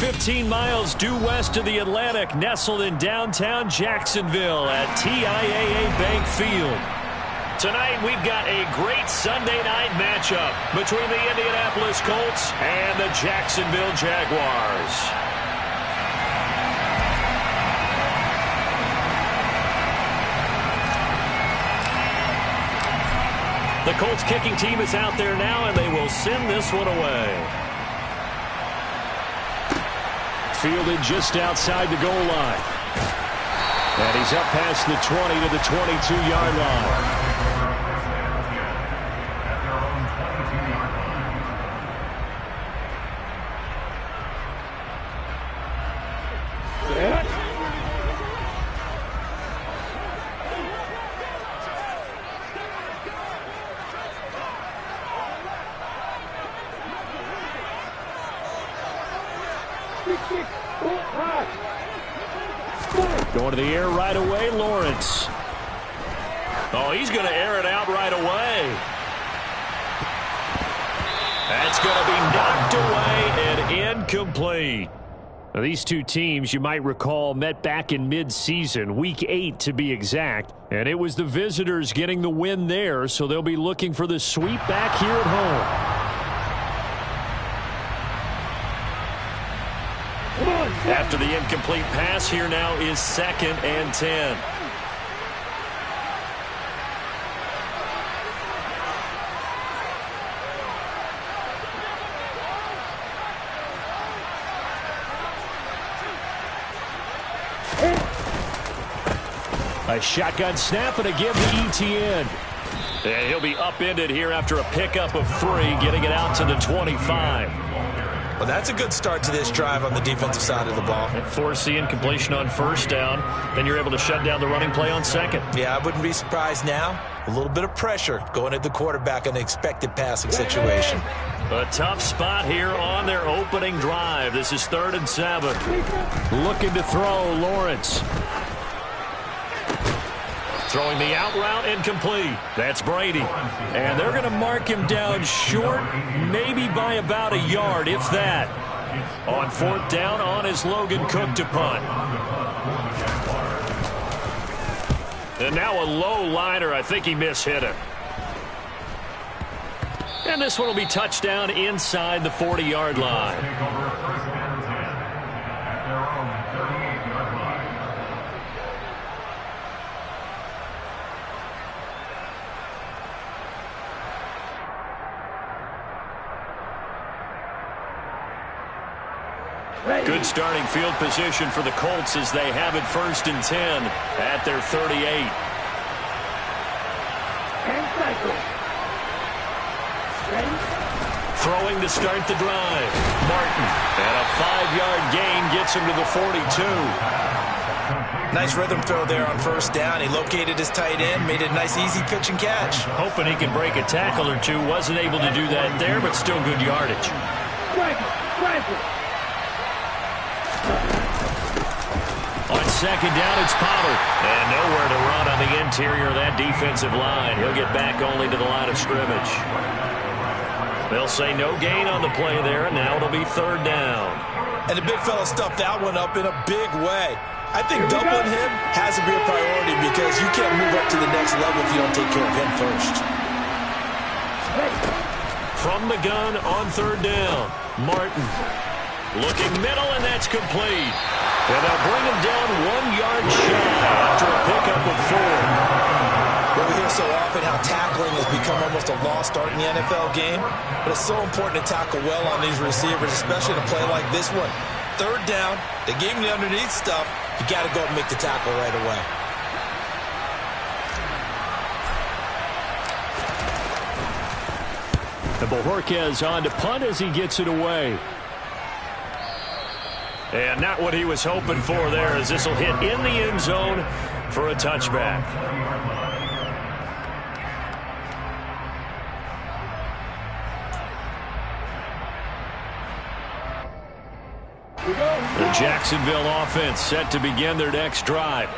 15 miles due west of the Atlantic, nestled in downtown Jacksonville at TIAA Bank Field. Tonight, we've got a great Sunday night matchup between the Indianapolis Colts and the Jacksonville Jaguars. The Colts kicking team is out there now, and they will send this one away. Fielded just outside the goal line. And he's up past the 20 to the 22-yard line. Going to the air right away, Lawrence. Oh, he's going to air it out right away. That's going to be knocked away and incomplete. Now, these two teams, you might recall, met back in mid-season, Week 8 to be exact, and it was the visitors getting the win there, so they'll be looking for the sweep back here at home. After the incomplete pass, here now is 2nd and 10. A shotgun snap and a give to ETN. And he'll be upended here after a pickup of 3, getting it out to the 25. Well, that's a good start to this drive on the defensive side of the ball. And force the incompletion on 1st down. Then you're able to shut down the running play on 2nd. Yeah, I wouldn't be surprised now. A little bit of pressure going at the quarterback in an expected passing situation. A tough spot here on their opening drive. This is 3rd and 7. Looking to throw, Lawrence. Throwing the out route incomplete. That's Brady. And they're going to mark him down short, maybe by about a yard, if that. On 4th down, on is Logan Cook to punt. And now a low liner. I think he mishit it. And this one will be touchdown inside the 40-yard line. Good starting field position for the Colts as they have it 1st and 10 at their 38. Throwing to start the drive. Martin. And a 5-yard gain gets him to the 42. Nice rhythm throw there on 1st down. He located his tight end, made it a nice easy pitch and catch. Hoping he can break a tackle or two. Wasn't able to do that there, but still good yardage. On 2nd down, it's Pollard. And nowhere to run on the interior of that defensive line. He'll get back only to the line of scrimmage. They'll say no gain on the play there, and now it'll be 3rd down. And the big fella stuffed that one up in a big way. I think doubling him has to be a priority because you can't move up to the next level if you don't take care of him first. From the gun on 3rd down, Martin. Looking middle, and that's complete. And they'll bring him down 1 yard shy after a pickup of 4. Well, we hear so often how tackling has become almost a lost art in the NFL game, but it's so important to tackle well on these receivers, especially in a play like this one. 3rd down, they gave him the underneath stuff. You got to go and make the tackle right away. And Bojorquez on to punt as he gets it away. And not what he was hoping for there, as this will hit in the end zone for a touchback. The Jacksonville offense set to begin their next drive.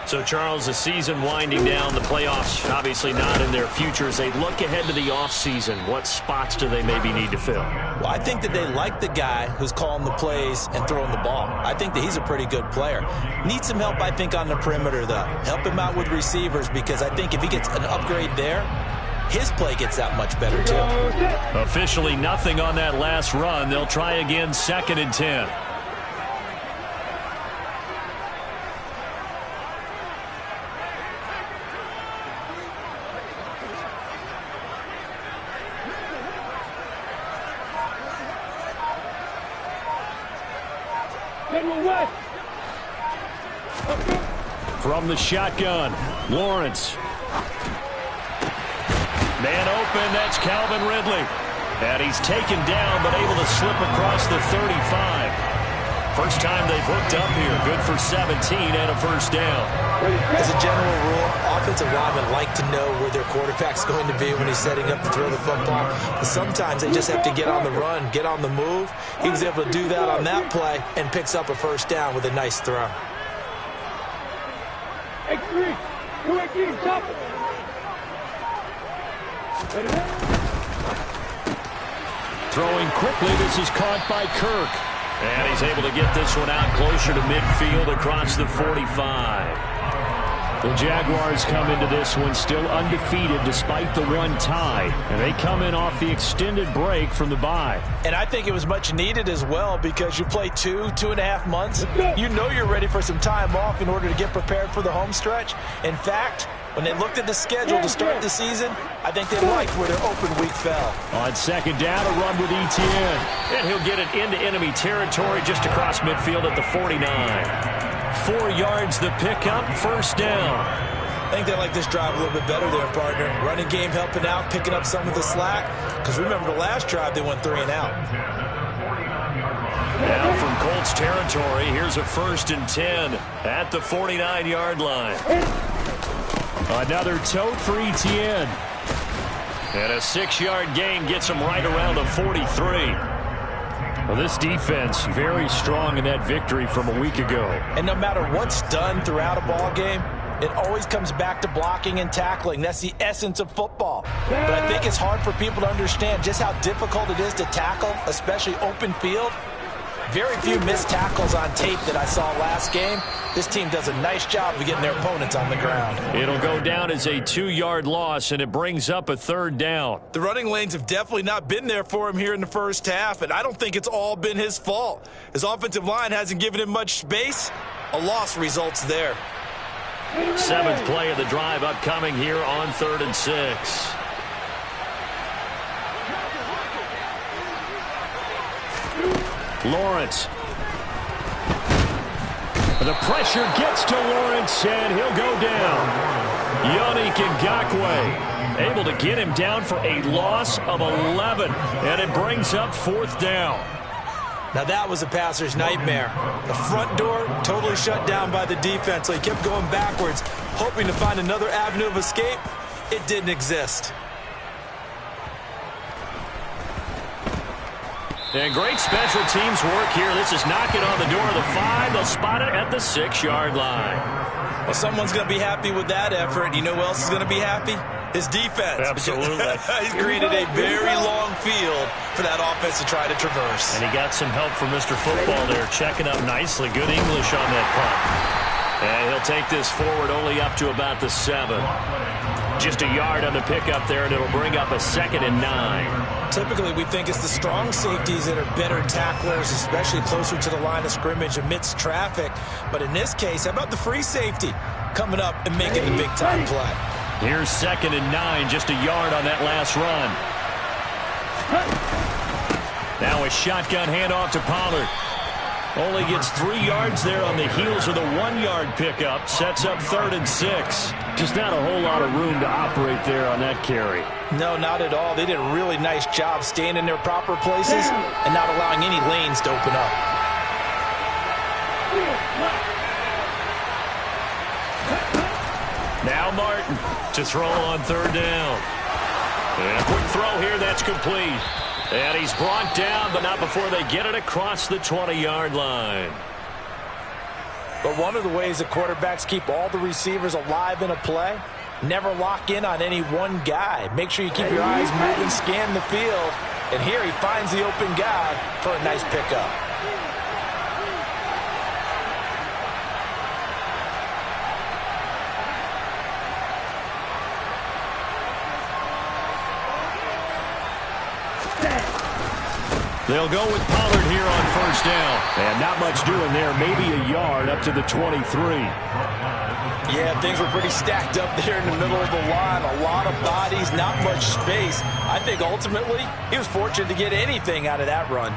So, Charles, the season winding down, the playoffs obviously not in their future. As they look ahead to the offseason, what spots do they maybe need to fill? Well, I think that they like the guy who's calling the plays and throwing the ball. I think that he's a pretty good player. Needs some help, I think, on the perimeter, though. Help him out with receivers, because I think if he gets an upgrade there, his play gets that much better, too. Officially nothing on that last run. They'll try again, 2nd and 10. From the shotgun, Lawrence. Man open, that's Calvin Ridley. And he's taken down, but able to slip across the 35. First time they've hooked up here. Good for 17 and a first down. As a general rule, offensive linemen like to know where their quarterback's going to be when he's setting up to throw the football. But sometimes they just have to get on the run, get on the move. He was able to do that on that play and picks up a first down with a nice throw. Throwing quickly, this is caught by Kirk. And he's able to get this one out closer to midfield across the 45. The Jaguars come into this one still undefeated despite the one tie. And they come in off the extended break from the bye. And I think it was much needed as well, because you play 2.5 months. You know you're ready for some time off in order to get prepared for the home stretch. In fact, when they looked at the schedule to start the season, I think they liked where their open week fell. On 2nd down, a run with Etienne. And he'll get it into enemy territory just across midfield at the 49. 4 yards the pickup, first down. I think they like this drive a little bit better there, partner. Running game helping out, picking up some of the slack. Because remember, the last drive they went 3 and out. Now from Colts territory, here's a 1st and 10 at the 49-yard line. Another tote for Etienne. And a 6-yard gain gets him right around the 43. Well, this defense very strong in that victory from a week ago. And no matter what's done throughout a ball game, it always comes back to blocking and tackling. That's the essence of football. But I think it's hard for people to understand just how difficult it is to tackle, especially open field. Very few missed tackles on tape that I saw last game. This team does a nice job of getting their opponents on the ground. It'll go down as a 2-yard loss, and it brings up a 3rd down. The running lanes have definitely not been there for him here in the first half, and I don't think it's all been his fault. His offensive line hasn't given him much space. A loss results there. 7th play of the drive upcoming here on 3rd and 6. Lawrence. The pressure gets to Lawrence, and he'll go down. Yannick Ngakoue able to get him down for a loss of 11, and it brings up 4th down. Now that was a passer's nightmare. The front door totally shut down by the defense, so he kept going backwards, hoping to find another avenue of escape. It didn't exist. And great special teams work here. This is knocking on the door of the 5. They'll spot it at the 6-yard line. Well, someone's going to be happy with that effort. You know who else is going to be happy? His defense. Absolutely. He's created a very long field for that offense to try to traverse. And he got some help from Mr. Football there, checking up nicely. Good English on that punt. And he'll take this forward only up to about the 7. Just a yard on the pickup there, and it'll bring up a 2nd and 9. Typically, we think it's the strong safeties that are better tacklers, especially closer to the line of scrimmage amidst traffic. But in this case, how about the free safety coming up and making the big-time play? Here's 2nd and 9, just a yard on that last run. Now a shotgun handoff to Pollard. Only gets 3 yards there on the heels of the 1-yard pickup. Sets up 3rd and 6. Just not a whole lot of room to operate there on that carry. No, not at all. They did a really nice job staying in their proper places and not allowing any lanes to open up. Now Martin to throw on 3rd down. And a quick throw here, that's complete. And he's brought down, but not before they get it across the 20-yard line. But one of the ways the quarterbacks keep all the receivers alive in a play, never lock in on any one guy. Make sure you keep your eyes moving, scan the field. And here he finds the open guy for a nice pickup. They'll go with Pollard here on first down. And not much doing there. Maybe a yard up to the 23. Yeah, things were pretty stacked up there in the middle of the line. A lot of bodies, not much space. I think ultimately he was fortunate to get anything out of that run.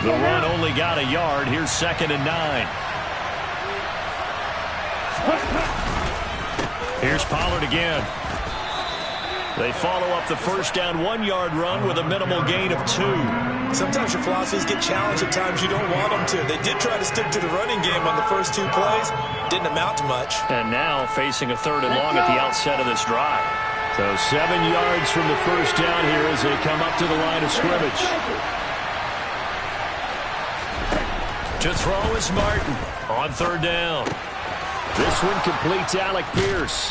The run only got a yard. Here's 2nd and 9. Here's Pollard again. They follow up the first down 1-yard run with a minimal gain of 2. Sometimes your philosophies get challenged at times you don't want them to. They did try to stick to the running game on the first 2 plays. Didn't amount to much. And now facing a 3rd and long at the outset of this drive. So 7 yards from the first down here as they come up to the line of scrimmage. To throw is Martin on 3rd down. This one completes Alec Pierce.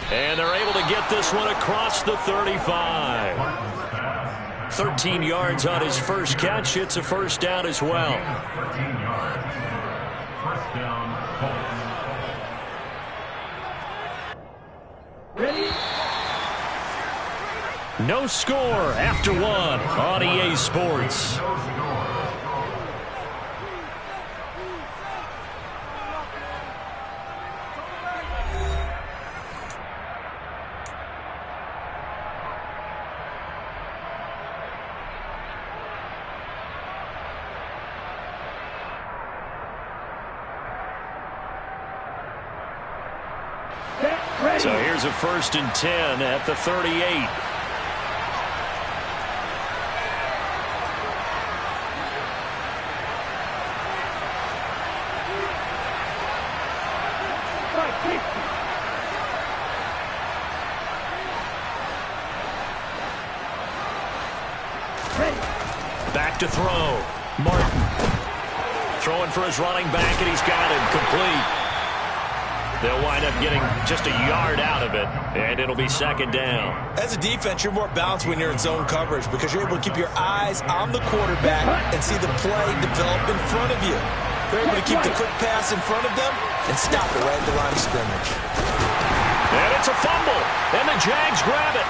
And they're able to get this one across the 35. 13 yards on his first catch. It's a first down as well. No score after 1 on EA Sports. So here's a 1st and 10 at the 38. Back to throw. Martin throwing for his running back, and he's got him complete. They'll wind up getting just a yard out of it, and it'll be 2nd down. As a defense, you're more balanced when you're in zone coverage because you're able to keep your eyes on the quarterback and see the play develop in front of you. They're able to keep the quick pass in front of them and stop it right at the line of scrimmage. And it's a fumble, and the Jags grab it.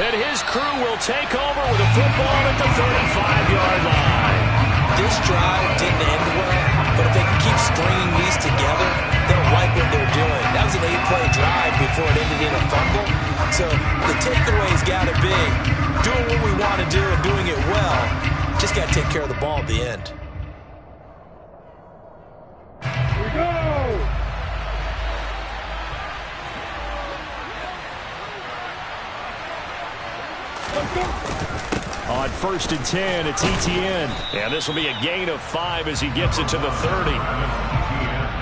And his crew will take over with a football at the 35-yard line. This drive didn't end well, but if they can keep stringing these together, they'll like what they're doing. That was an 8-play drive before it ended in a fumble. So the takeaway's got to be doing what we want to do and doing it well. Just got to take care of the ball at the end. Here we go! On 1st and 10, it's Etienne. And this will be a gain of 5 as he gets it to the 30.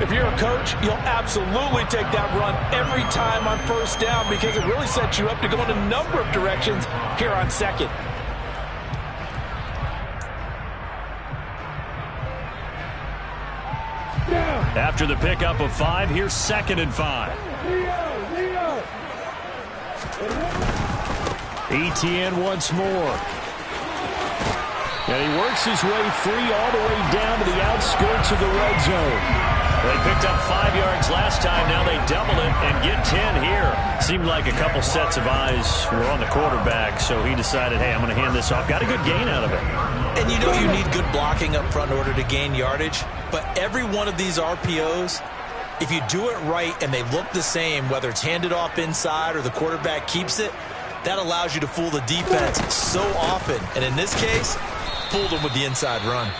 If you're a coach, you'll absolutely take that run every time on first down because it really sets you up to go in a number of directions here on 2nd. After the pickup of 5, here's 2nd and 5. Etienne once more. And he works his way free all the way down to the outskirts of the red zone. They picked up 5 yards last time. Now they double it and get 10 here. Seemed like a couple sets of eyes were on the quarterback, so he decided, hey, I'm going to hand this off. Got a good gain out of it. And you know you need good blocking up front in order to gain yardage. But every one of these RPOs, if you do it right and they look the same, whether it's handed off inside or the quarterback keeps it, that allows you to fool the defense so often. And in this case, fooled them with the inside run.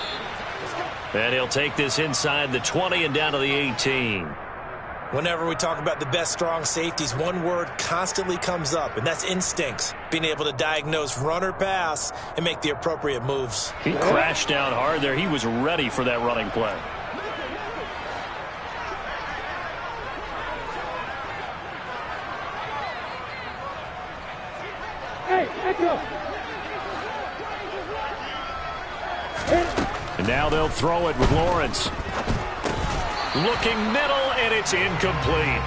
And he'll take this inside the 20 and down to the 18. Whenever we talk about the best strong safeties, one word constantly comes up, and that's instincts. Being able to diagnose run or pass and make the appropriate moves. He crashed down hard there. He was ready for that running play. And now they'll throw it with Lawrence. Looking middle, and it's incomplete.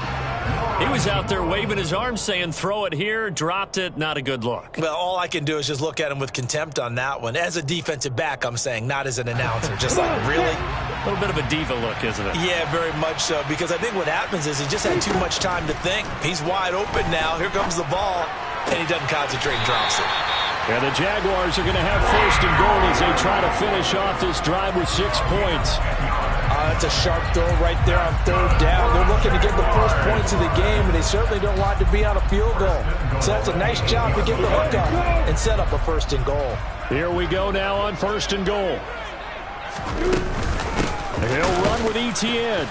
He was out there waving his arms saying, throw it here, dropped it, not a good look. Well, all I can do is just look at him with contempt on that one. As a defensive back, I'm saying, not as an announcer. Just like, really? A little bit of a diva look, isn't it? Yeah, very much so, because I think what happens is he just had too much time to think. He's wide open now. Here comes the ball, and he doesn't concentrate and drops it. And the Jaguars are going to have first and goal as they try to finish off this drive with 6 points. That's a sharp throw right there on third down. They're looking to get the first points of the game, and they certainly don't want to be on a field goal. So that's a nice job to get the hook up and set up a first and goal. Here we go now on first and goal. He'll run with ETN.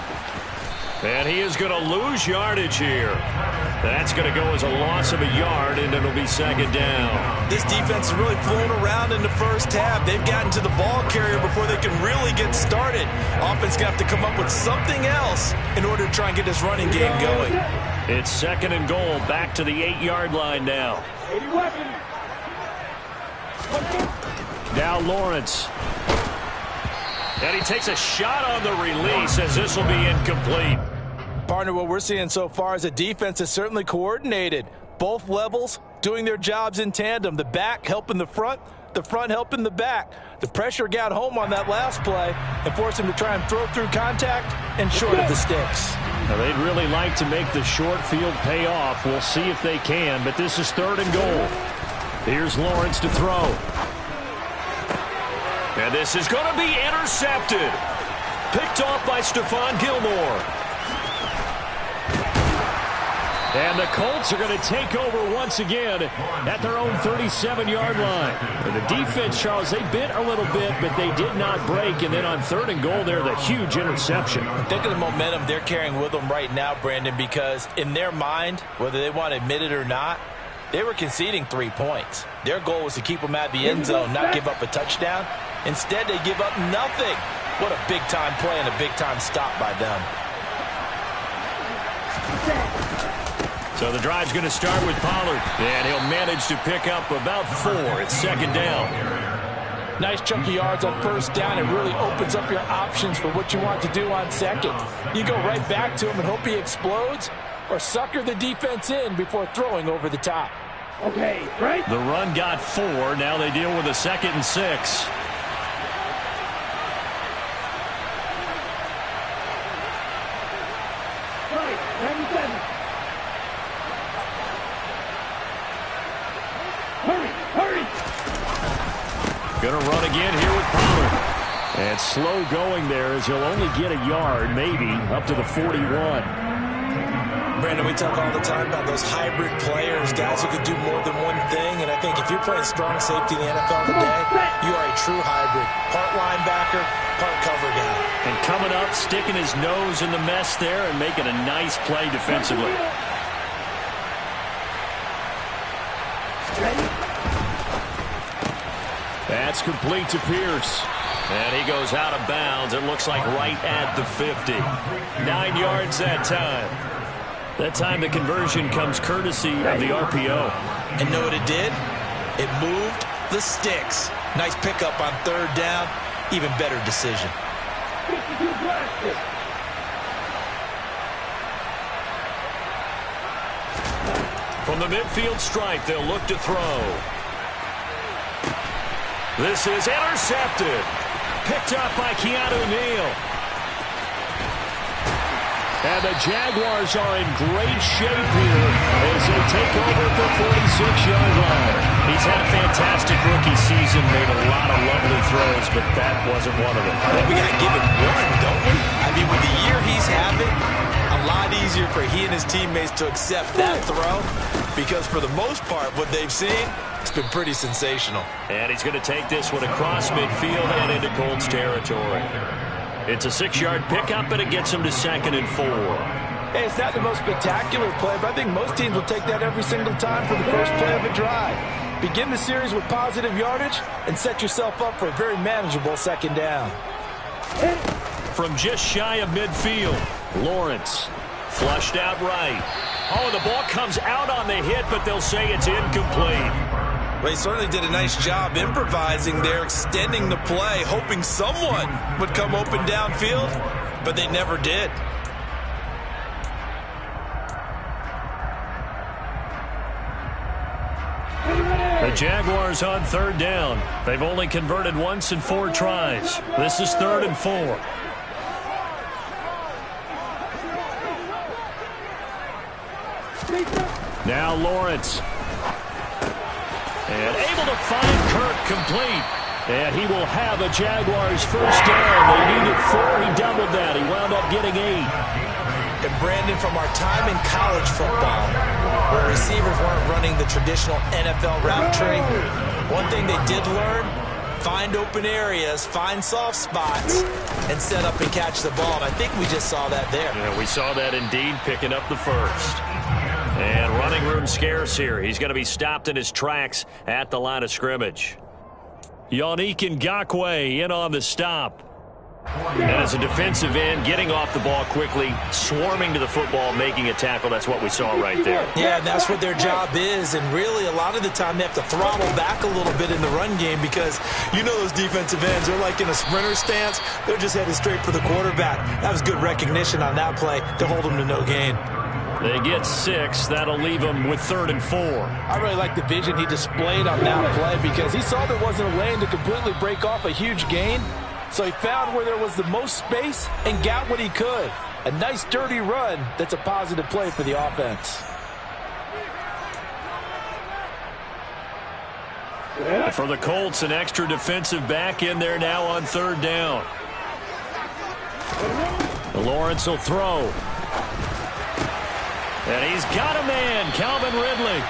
And he is going to lose yardage here. That's going to go as a loss of a yard, and it'll be second down. This defense has really flown around in the first half. They've gotten to the ball carrier before they can really get started. Offense going to have to come up with something else in order to try and get this running game going. It's second and goal, back to the 8-yard line now. Now Lawrence. And he takes a shot on the release as this will be incomplete. Partner, what we're seeing so far is a defense is certainly coordinated. Both levels doing their jobs in tandem. The back helping the front helping the back. The pressure got home on that last play and forced him to try and throw through contact and short of the sticks. Now they'd really like to make the short field pay off. We'll see if they can, but this is third and goal. Here's Lawrence to throw. And this is going to be intercepted. Picked off by Stephon Gilmore. And the Colts are going to take over once again at their own 37-yard line. And the defense, Charles, they bit a little bit, but they did not break. And then on third and goal there, the huge interception. Think of the momentum they're carrying with them right now, Brandon, because in their mind, whether they want to admit it or not, they were conceding 3 points. Their goal was to keep them at the end zone, not give up a touchdown. Instead, they give up nothing. What a big-time play and a big-time stop by them. So the drive's going to start with Pollard, and he'll manage to pick up about 4. It's second down. Nice chunk of yards on first down. It really opens up your options for what you want to do on second. You go right back to him and hope he explodes, or sucker the defense in before throwing over the top. Okay, right? The run got 4. Now they deal with a 2nd and 6. Going to run again here with Pollard. And slow going there as he'll only get a yard, maybe, up to the 41. Brandon, we talk all the time about those hybrid players, guys who can do more than one thing. And I think if you're playing strong safety in the NFL today, you are a true hybrid. Part linebacker, part cover guy. And coming up, sticking his nose in the mess there and making a nice play defensively. That's complete to Pierce. And he goes out of bounds. It looks like right at the 50. 9 yards that time. That time the conversion comes courtesy of the RPO. And know what it did? It moved the sticks. Nice pickup on third down. Even better decision. From the midfield stripe, they'll look to throw. This is intercepted. Picked up by Keanu Neal. And the Jaguars are in great shape here as they take over at the 46-yard line. He's had a fantastic rookie season, made a lot of lovely throws, but that wasn't one of them. Well, we got to give him one, don't we? I mean, with the year he's having, a lot easier for he and his teammates to accept that throw because for the most part, what they've seen, it's been pretty sensational. And he's going to take this one across midfield and into Colts territory. It's a 6-yard pickup, and it gets him to 2nd and 4. Hey, it's not the most spectacular play, but I think most teams will take that every single time for the first play of a drive. Begin the series with positive yardage and set yourself up for a very manageable second down. From just shy of midfield, Lawrence flushed out right. Oh, the ball comes out on the hit, but they'll say it's incomplete. Well, he certainly did a nice job improvising there, extending the play, hoping someone would come open downfield, but they never did. The Jaguars on third down. They've only converted once in 4 tries. This is 3rd and 4. Now Lawrence. And able to find Kirk complete. And he will have a Jaguars first down. They needed 4. He doubled that. He wound up getting 8. And Brandon, from our time in college football, where receivers weren't running the traditional NFL route tree, one thing they did learn, find open areas, find soft spots, and set up and catch the ball. And I think we just saw that there. Yeah, we saw that indeed, picking up the first. And running room scarce here. He's going to be stopped in his tracks at the line of scrimmage. Yannick Ngakoue in on the stop. And as a defensive end, getting off the ball quickly, swarming to the football, making a tackle. That's what we saw right there. Yeah, and that's what their job is. And really, a lot of the time, they have to throttle back a little bit in the run game because you know those defensive ends, they're like in a sprinter stance. They're just headed straight for the quarterback. That was good recognition on that play to hold them to no gain. They get 6. That'll leave them with 3rd and 4. I really like the vision he displayed on that play because he saw there wasn't a lane to completely break off a huge gain. So he found where there was the most space and got what he could. A nice, dirty run that's a positive play for the offense. For the Colts, an extra defensive back in there now on 3rd down. Lawrence will throw. And he's got a man, Calvin Ridley.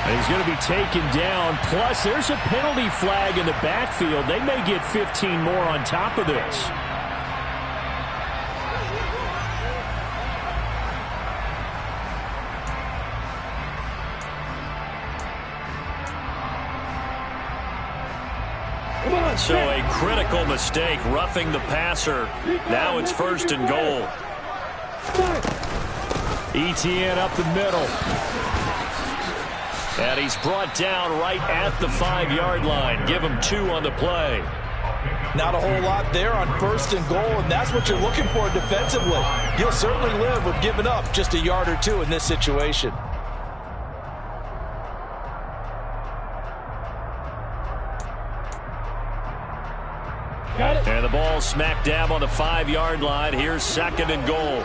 And he's going to be taken down. Plus, there's a penalty flag in the backfield. They may get 15 more on top of this. So a critical mistake, roughing the passer. Now it's 1st and goal. Etienne up the middle. And he's brought down right at the 5-yard line. Give him 2 on the play. Not a whole lot there on 1st and goal, and that's what you're looking for defensively. You'll certainly live with giving up just a yard or 2 in this situation. And the ball smack dab on the 5-yard line. Here's 2nd and goal.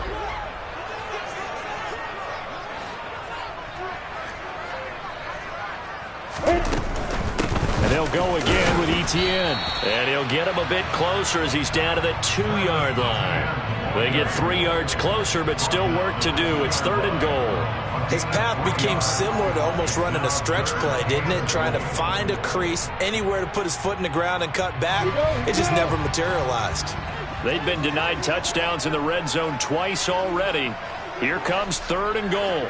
And he'll go again with Etienne. And he'll get him a bit closer as he's down to the 2-yard line. They get 3 yards closer, but still work to do. It's 3rd and goal. His path became similar to almost running a stretch play, didn't it? Trying to find a crease, anywhere to put his foot in the ground and cut back. It just never materialized. They've been denied touchdowns in the red zone twice already. Here comes 3rd and goal.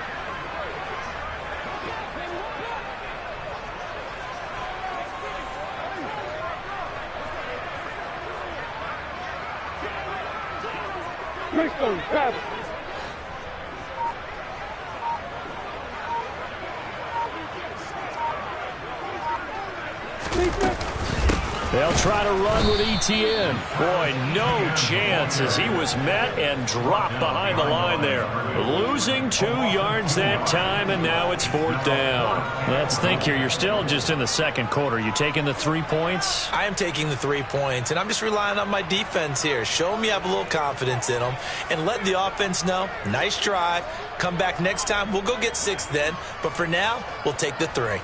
They'll try to run with Etienne. Boy, no chance as he was met and dropped behind the line there. Losing 2 yards that time, and now it's 4th down. Let's think here. You're still just in the 2nd quarter. You taking the 3 points? I am taking the 3 points, and I'm just relying on my defense here. Show them you have a little confidence in them, and let the offense know, nice try. Come back next time. We'll go get 6 then, but for now, we'll take the 3.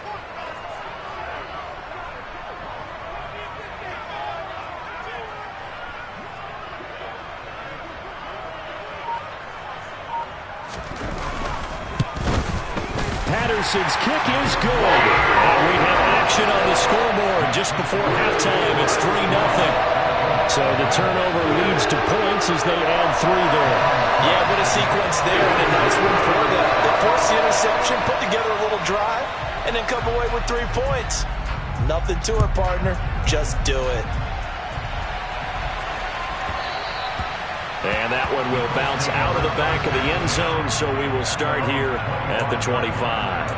Patterson's kick is good. And we have action on the scoreboard just before halftime. It's 3-0. So the turnover leads to points as they add 3 there. Yeah, what a sequence there, and a nice one for them. They force the interception, put together a little drive, and then come away with 3 points. Nothing to it, partner. Just do it. And that one will bounce out of the back of the end zone, so we will start here at the 25.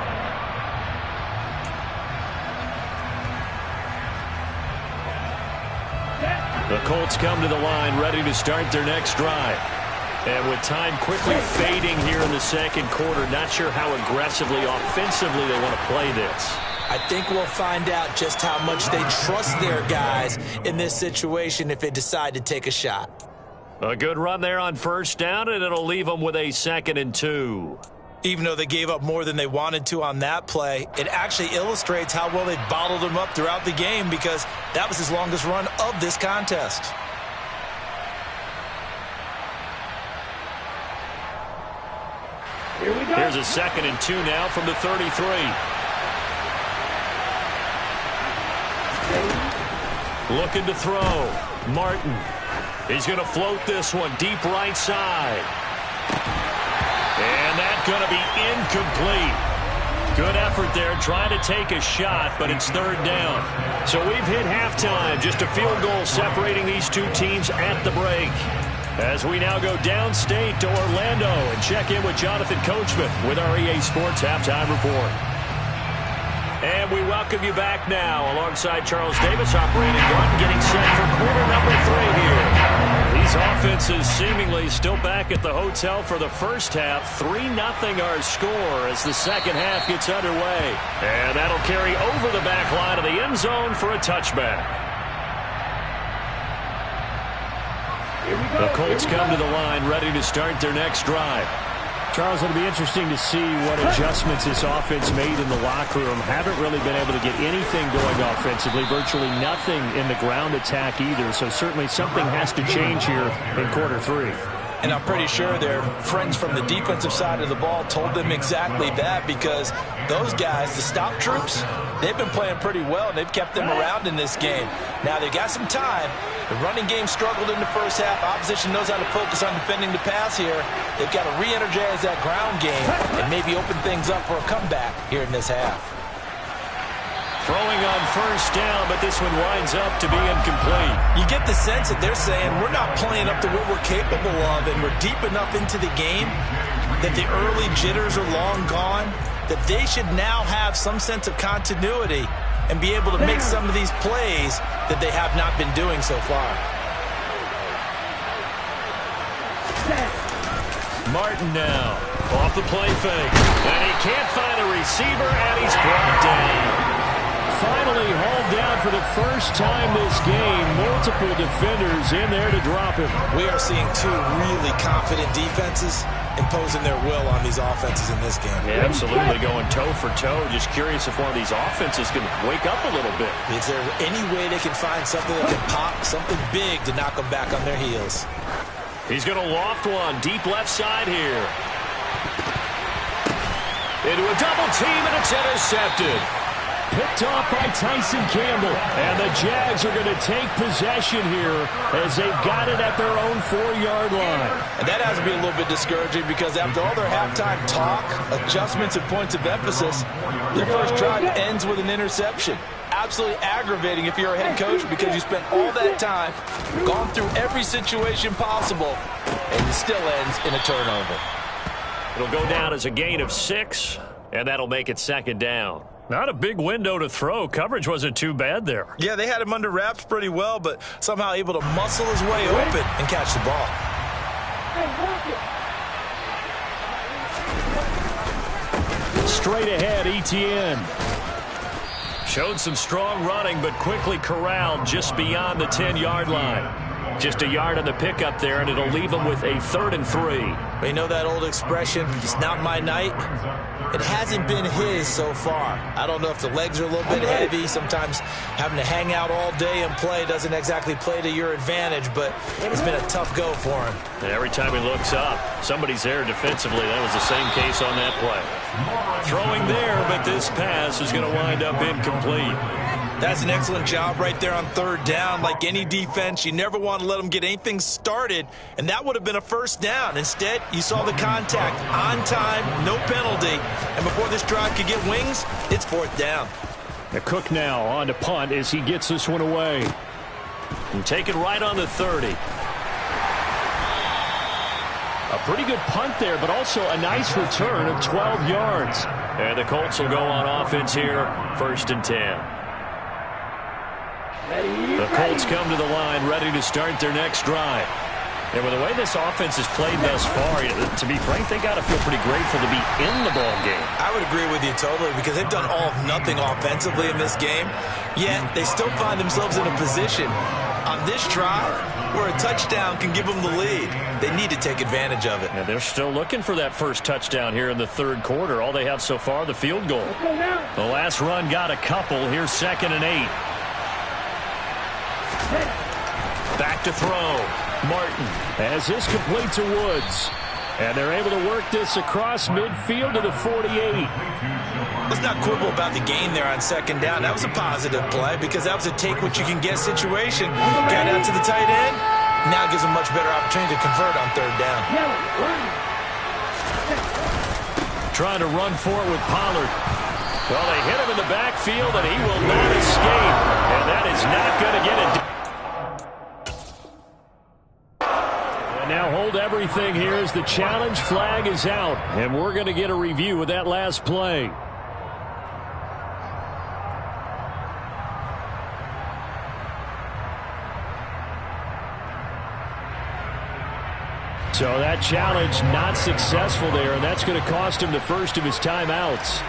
The Colts come to the line ready to start their next drive. And with time quickly fading here in the second quarter, not sure how aggressively, offensively they want to play this. I think we'll find out just how much they trust their guys in this situation if they decide to take a shot. A good run there on first down, and it'll leave them with a 2nd and 2. Even though they gave up more than they wanted to on that play, it actually illustrates how well they bottled them up throughout the game because that was his longest run of this contest. Here we go. Here's a 2nd and 2 now from the 33. Looking to throw. Martin. He's going to float this one deep right side. And that's going to be incomplete. Good effort there trying to take a shot, but it's 3rd down. So we've hit halftime. Just a field goal separating these two teams at the break. As we now go downstate to Orlando and check in with Jonathan Coachman with our EA Sports Halftime Report. And we welcome you back now alongside Charles Davis operating gun, getting set for quarter number 3 here. These offenses seemingly still back at the hotel for the first half. 3-0 our score as the second half gets underway. And that'll carry over the back line of the end zone for a touchback. The Colts come to the line ready to start their next drive. Charles, it'll be interesting to see what adjustments this offense made in the locker room. Haven't really been able to get anything going offensively. Virtually nothing in the ground attack either. So certainly something has to change here in quarter 3. And I'm pretty sure their friends from the defensive side of the ball told them exactly that because those guys, the stop troops, they've been playing pretty well. They've kept them around in this game. Now they got some time. The running game struggled in the first half. Opposition knows how to focus on defending the pass here. They've got to re-energize that ground game and maybe open things up for a comeback here in this half. Throwing on first down, but this one winds up to be incomplete. You get the sense that they're saying we're not playing up to what we're capable of, and we're deep enough into the game that the early jitters are long gone, that they should now have some sense of continuity and be able to make some of these plays that they have not been doing so far. Martin now off the play fake, and he can't find a receiver, and he's brought down. Finally hauled down for the first time this game. Multiple defenders in there to drop him. We are seeing two really confident defenses imposing their will on these offenses in this game. Yeah, absolutely going toe for toe. Just curious if one of these offenses can wake up a little bit. Is there any way they can find something that can pop, something big to knock them back on their heels? He's going to loft one deep left side here. Into a double team, and it's intercepted. Picked off by Tyson Campbell. And the Jags are going to take possession here as they've got it at their own 4-yard line. And that has to be a little bit discouraging because after all their halftime talk, adjustments and points of emphasis, their first drive ends with an interception. Absolutely aggravating if you're a head coach because you spent all that time, gone through every situation possible, and it still ends in a turnover. It'll go down as a gain of 6, and that'll make it 2nd down. Not a big window to throw. Coverage wasn't too bad there. Yeah, they had him under wraps pretty well, but somehow able to muscle his way open and catch the ball. Straight ahead, Etienne. Showed some strong running, but quickly corralled just beyond the 10-yard line. Just a yard on the pickup there, and it'll leave them with a 3rd and 3. But you know that old expression, it's not my night? It hasn't been his so far. I don't know if the legs are a little bit heavy. Sometimes having to hang out all day and play doesn't exactly play to your advantage, but it's been a tough go for him. And every time he looks up, somebody's there defensively. That was the same case on that play. Throwing there, but this pass is going to wind up incomplete. That's an excellent job right there on 3rd down. Like any defense, you never want to let them get anything started, and that would have been a 1st down. Instead, you saw the contact on time, no penalty, and before this drive could get wings, it's 4th down. The Cook now on to punt as he gets this one away. And taken right on the 30. A pretty good punt there, but also a nice return of 12 yards. And the Colts will go on offense here, 1st and 10. The Colts come to the line, ready to start their next drive. And with the way this offense has played thus far, to be frank, they got to feel pretty grateful to be in the ball game. I would agree with you totally, because they've done all of nothing offensively in this game, yet they still find themselves in a position on this drive where a touchdown can give them the lead. They need to take advantage of it. And they're still looking for that first touchdown here in the third quarter. All they have so far, the field goal. The last run got a couple. Here's 2nd and 8. Back to throw. Martin as this complete to Woods. And they're able to work this across midfield to the 48. Let's not quibble about the gain there on 2nd down. That was a positive play because that was a take-what-you-can-get situation. Got out to the tight end. Now gives them much better opportunity to convert on 3rd down. Trying to run for it with Pollard. Well, they hit him in the backfield, and he will not escape. And that is not going to get it. Now hold everything here as the challenge flag is out. And we're going to get a review of that last play. So that challenge not successful there, and that's going to cost him the first of his timeouts.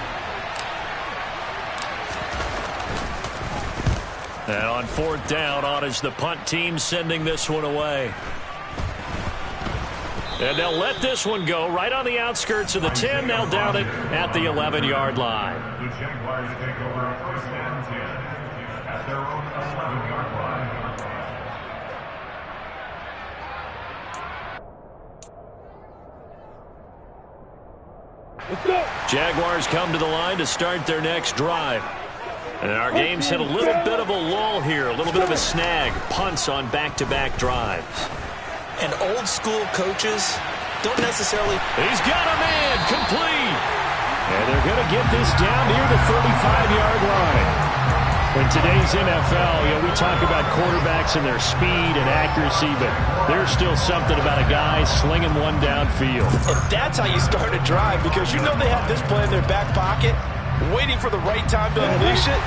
And on 4th down, on is the punt team sending this one away. And they'll let this one go right on the outskirts of the 10. They'll down it at the 11-yard line. The Jaguars take over 1st and 10 at their own 11-yard line. Let's go. Jaguars come to the line to start their next drive. And our game's hit a little bit of a lull here, a little bit of a snag. Punts on back-to-back drives. And old-school coaches don't necessarily... He's got a man, complete. And they're going to get this down near the 35-yard line. In today's NFL, we talk about quarterbacks and their speed and accuracy, but there's still something about a guy slinging one downfield. And that's how you start a drive, because you know they have this play in their back pocket, waiting for the right time to unleash it.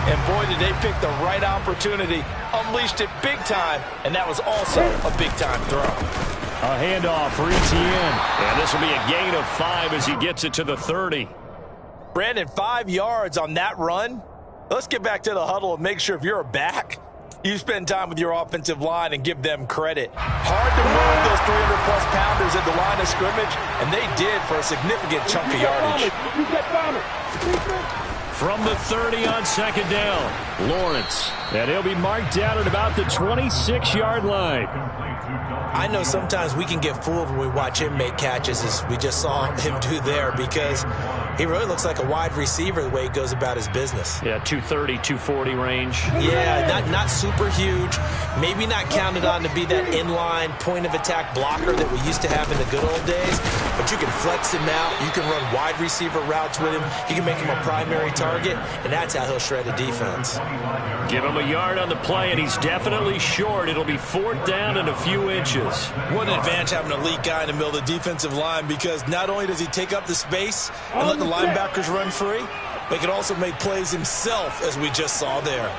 And boy, did they pick the right opportunity. Unleashed it big time, and that was also a big-time throw. A handoff for Etienne. And this will be a gain of 5 as he gets it to the 30. Brandon, 5 yards on that run. Let's get back to the huddle and make sure if you're a back, you spend time with your offensive line and give them credit. Hard to move those 300-plus pounders at the line of scrimmage, and they did for a significant chunk of yardage. From the 30 on 2nd down, Lawrence. And he'll be marked down at about the 26-yard line. I know sometimes we can get fooled when we watch him make catches, as we just saw him do there, because he really looks like a wide receiver the way he goes about his business. Yeah, 230, 240 range. Yeah, not super huge. Maybe not counted on to be that inline point-of-attack blocker that we used to have in the good old days, but you can flex him out. You can run wide receiver routes with him. You can make him a primary target, and that's how he'll shred a defense. Give him a yard on the play, and he's definitely short. It'll be 4th down and a few inches. What an advantage having an elite guy in the middle of the defensive line, because not only does he take up the space and let the linebackers run free, but he can also make plays himself, as we just saw there.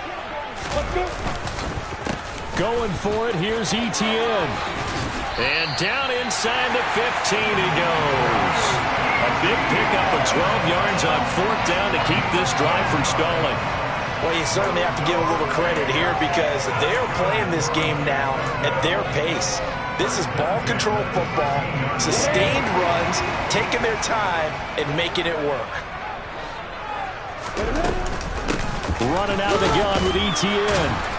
Going for it, here's Etienne. And down inside the 15 he goes. A big pickup of 12 yards on 4th down to keep this drive from stalling. Well, you certainly have to give a little credit here, because they're playing this game now at their pace. This is ball control football, sustained runs, taking their time and making it work. Running out of the gun with Etienne.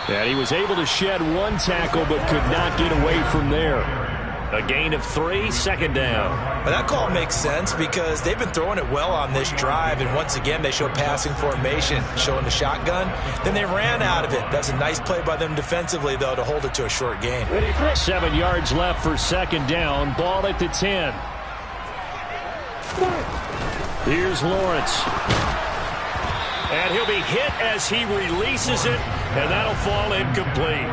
And he was able to shed one tackle but could not get away from there. A gain of 3, 2nd down. Well, that call makes sense because they've been throwing it well on this drive, and once again they show passing formation, showing the shotgun. Then they ran out of it. That's a nice play by them defensively, though, to hold it to a short gain. 7 yards left for 2nd down. Ball at the 10. Here's Lawrence. And he'll be hit as he releases it, and that'll fall incomplete.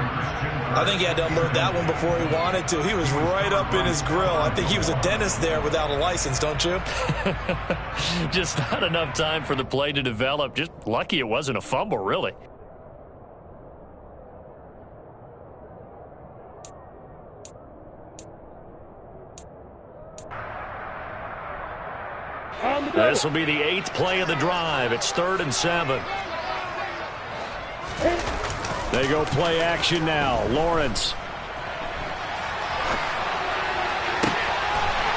I think he had to unload that one before he wanted to. He was right up in his grill. I think he was a dentist there without a license, don't you? Just not enough time for the play to develop. Just lucky it wasn't a fumble, really. This will be the 8th play of the drive. It's 3rd and 7. They go play action now. Lawrence.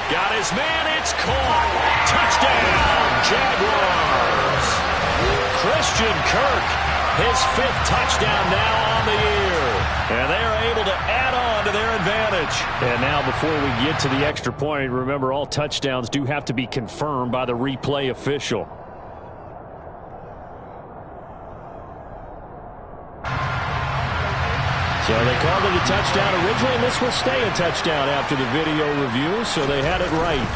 Got his man. It's caught. Touchdown, Jaguars. Christian Kirk, his 5th touchdown now on the year. And they are able to add on to their advantage. And now before we get to the extra point, remember all touchdowns do have to be confirmed by the replay official. So they called it a touchdown originally, and this will stay a touchdown after the video review, so they had it right.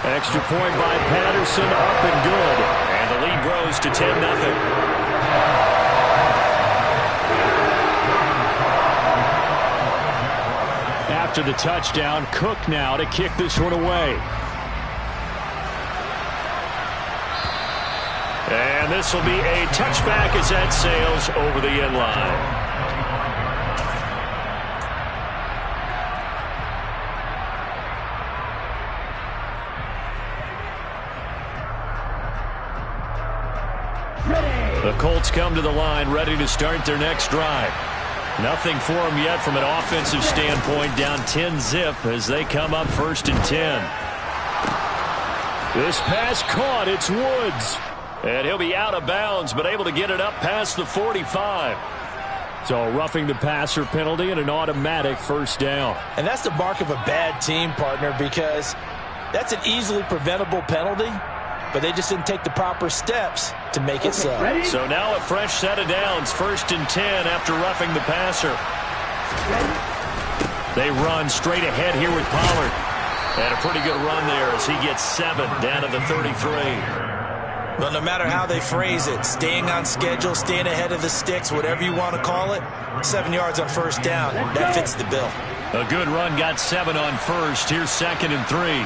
Extra point by Patterson, up and good. And the lead grows to 10-0. After the touchdown, Cook now to kick this one away. And this will be a touchback as that sails over the end line. The Colts come to the line ready to start their next drive. Nothing for them yet from an offensive standpoint, down 10-zip as they come up 1st and 10. This pass caught. It's Woods. And he'll be out of bounds, but able to get it up past the 45. So roughing the passer penalty and an automatic 1st down. And that's the mark of a bad team, partner, because that's an easily preventable penalty, but they just didn't take the proper steps to make it so. So now a fresh set of downs, 1st and 10 after roughing the passer. They run straight ahead here with Pollard. And a pretty good run there as he gets 7 down to the 33. Well, no matter how they phrase it, staying on schedule, staying ahead of the sticks, whatever you want to call it, 7 yards on 1st down, that fits the bill. A good run, got 7 on 1st. Here's 2nd and 3.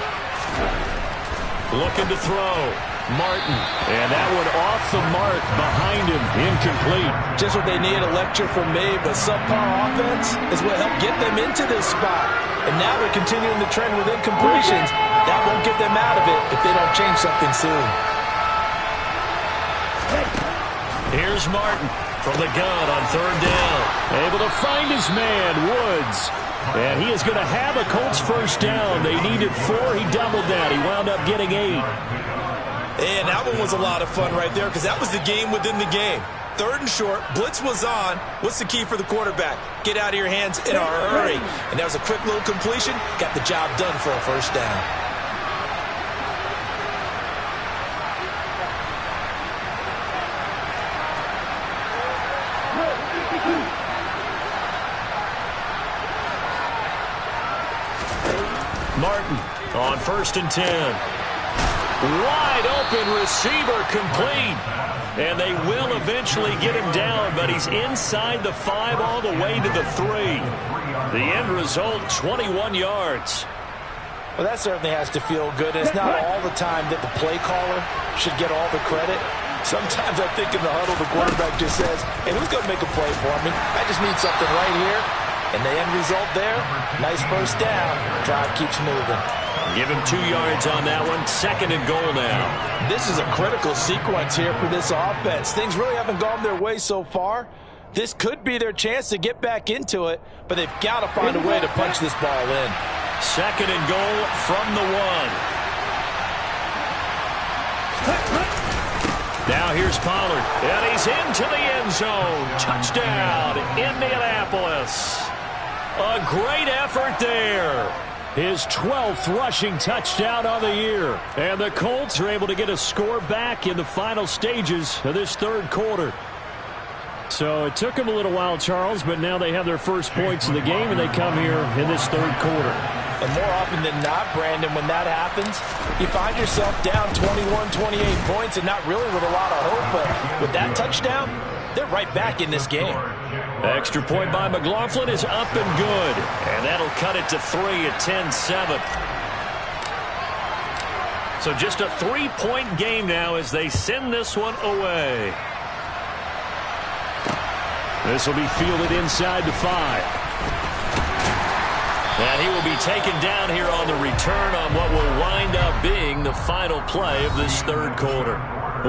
Looking to throw. Martin. And that one off the mark behind him. Incomplete. Just what they need, a lecture from me, but subpar offense is what helped get them into this spot. And now they're continuing the trend with incompletions. That won't get them out of it if they don't change something soon. Here's Martin from the gun on 3rd down. Able to find his man, Woods. And he is going to have a Colts 1st down. They needed 4. He doubled that. He wound up getting 8. And that one was a lot of fun right there because that was the game within the game. 3rd and short. Blitz was on. What's the key for the quarterback? Get out of your hands in a hurry. And that was a quick little completion. Got the job done for a 1st down. Martin on 1st and 10. Wide open receiver complete. And they will eventually get him down, but he's inside the 5 all the way to the 3. The end result, 21 yards. Well, that certainly has to feel good. And it's not all the time that the play caller should get all the credit. Sometimes I think in the huddle, the quarterback just says, hey, who's going to make a play for me? I just need something right here. And the end result there, nice 1st down. Drive keeps moving. Give him 2 yards on that one. 2nd and goal now. This is a critical sequence here for this offense. Things really haven't gone their way so far. This could be their chance to get back into it, but they've got to find a way to punch this ball in. 2nd and goal from the 1. Now here's Pollard, and he's into the end zone. Touchdown, Indianapolis. A great effort there. His 12th rushing touchdown on the year. And the Colts are able to get a score back in the final stages of this 3rd quarter. So it took them a little while, Charles, but now they have their first points of the game, and they come here in this 3rd quarter. And more often than not, Brandon, when that happens, you find yourself down 21, 28 points and not really with a lot of hope. But with that touchdown, they're right back in this game. Extra point by McLaughlin is up and good. And that'll cut it to 3 at 10-7. So just a 3-point game now as they send this one away. This will be fielded inside the 5. And he will be taken down here on the return on what will wind up being the final play of this third quarter.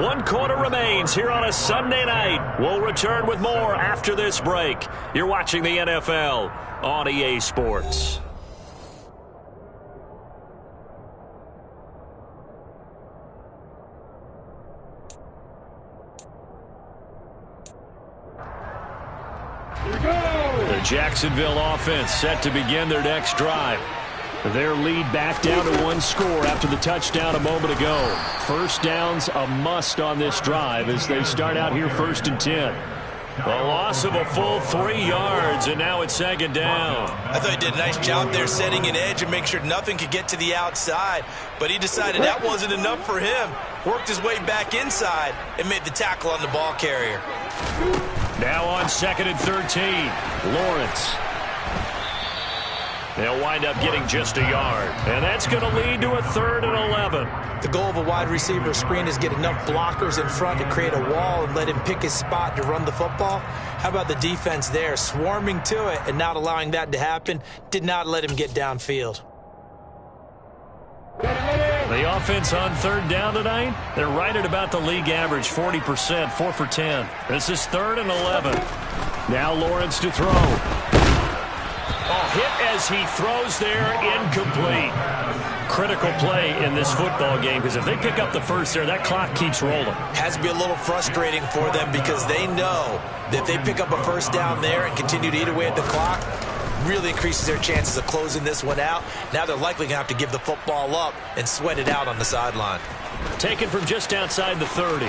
1 quarter remains here on a Sunday night. We'll return with more after this break. You're watching the NFL on EA Sports. The Jacksonville offense set to begin their next drive. Their lead back down to 1 score after the touchdown a moment ago. First down's a must on this drive as they start out here 1st and 10. A loss of a full 3 yards, and now it's 2nd down. I thought he did a nice job there setting an edge and make sure nothing could get to the outside. But he decided that wasn't enough for him. Worked his way back inside and made the tackle on the ball carrier. Now on 2nd and 13, Lawrence. They'll wind up getting just a yard. And that's going to lead to a 3rd and 11. The goal of a wide receiver screen is get enough blockers in front to create a wall and let him pick his spot to run the football. How about the defense there, swarming to it and not allowing that to happen? Did not let him get downfield. The offense on 3rd down tonight, they're right at about the league average, 40%, 4 for 10. This is 3rd and 11. Now Lawrence to throw. Oh, hit as he throws there, incomplete. Critical play in this football game because if they pick up the first there, that clock keeps rolling. Has to be a little frustrating for them because they know that if they pick up a first down there and continue to eat away at the clock, really increases their chances of closing this one out. Now they're likely going to have to give the football up and sweat it out on the sideline. Taken from just outside the 30.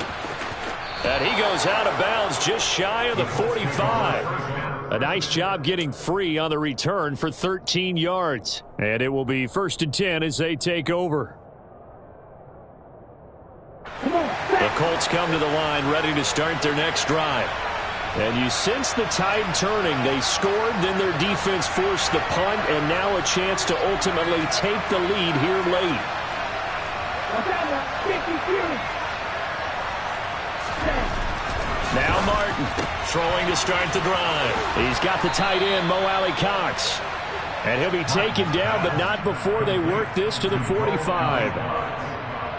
And he goes out of bounds just shy of the 45. A nice job getting free on the return for 13 yards. And it will be 1st and 10 as they take over. The Colts come to the line ready to start their next drive. And you sense the tide turning. They scored, then their defense forced the punt, and now a chance to ultimately take the lead here late. Now Martin throwing to start the drive. He's got the tight end, Mo Alley-Cox. And he'll be taken down, but not before they work this to the 45.